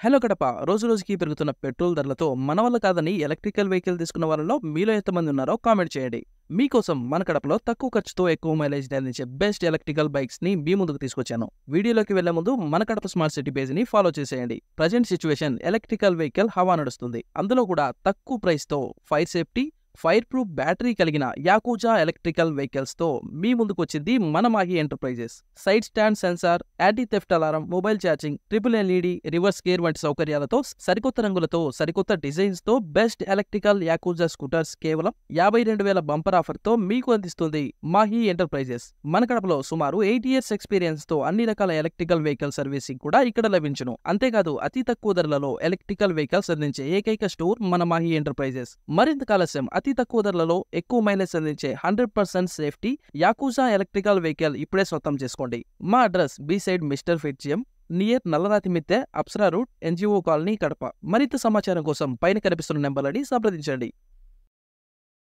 Hello Kadapa రోజు రోజుకి పెరుగుతున్న పెట్రోల్ ధరలతో మన వల్ల కాదని ఎలక్ట్రికల్ వెహికల్ తీసుకున్న వాళ్ళలో మీలో ఎంతమంది ఉన్నారో కామెంట్ చేయండి. మీకోసం మన కడపలో తక్కువ ఖర్చుతో ఎక్కువ మైలేజ్ అందించే బెస్ట్ ఎలక్ట్రికల్ బైక్స్ ని మీ ముందుకు తీసుకొచ్చాను. వీడియోలోకి వెళ్లే ముందు మన కడప స్మార్ట్ సిటీ పేజ్ ని ఫాలో చేసేయండి. ప్రజెంట్ సిచ్యువేషన్ ఎలక్ట్రికల్ వెహికల్ హవా నడుస్తుంది. అందులో కూడా తక్కువ ప్రైస్ తో fire safety fire proof battery కలిగిన యాకుజా ఎలక్ట్రికల్ వెహికల్స్ తో మీ ముందుకు వచ్చింది మన Mahi enterprises. Side stand sensor, anti theft alarm, mobile charging, triple LED, reverse gear వంటి సౌకర్యాలతో సరికొత్త రంగులతో సరికొత్త డిజైన్స్ తో బెస్ట్ ఎలక్ట్రికల్ యాకుజా స్కూటర్స్ కేవలం 52,000 బంపర్ ఆఫర్ తో మీకు అందిస్తుంది మాహి ఎంటర్ప్రైజెస్. మన కడపలో సుమారు 8 years ఎక్స్పీరియన్స్ తో అన్ని రకాల ఎలక్ట్రికల్ వెహికల్ సర్వీసింగ్ కూడా ఇక్కడ లభించును. అంతేకాదు అతి తక్కువ ధరలలో ఎలక్ట్రికల్ వెహికల్స్ అందించే ఏకైక స్టోర్ మన మాహి ఎంటర్ప్రైజెస్. మరింత కాలస్యం అతి తక్కువ ధరలలో ఎక్కువ మైలేజ్ అందించే 100% సేఫ్టీ యాకుజా ఎలక్ట్రికల్ వెహికల్ ఇప్పుడే సొంతం చేసుకోండి. మా అడ్రస్ బి సైడ్ మిస్టర్ ఫిట్జియం నియర్ నల్లరాతి మిత్తె, Apsara route, NGO colony, Kadapa. మరింత సమాచారం కోసం పైన కనిపిస్తున్న నెంబర్లని సంప్రదించండి.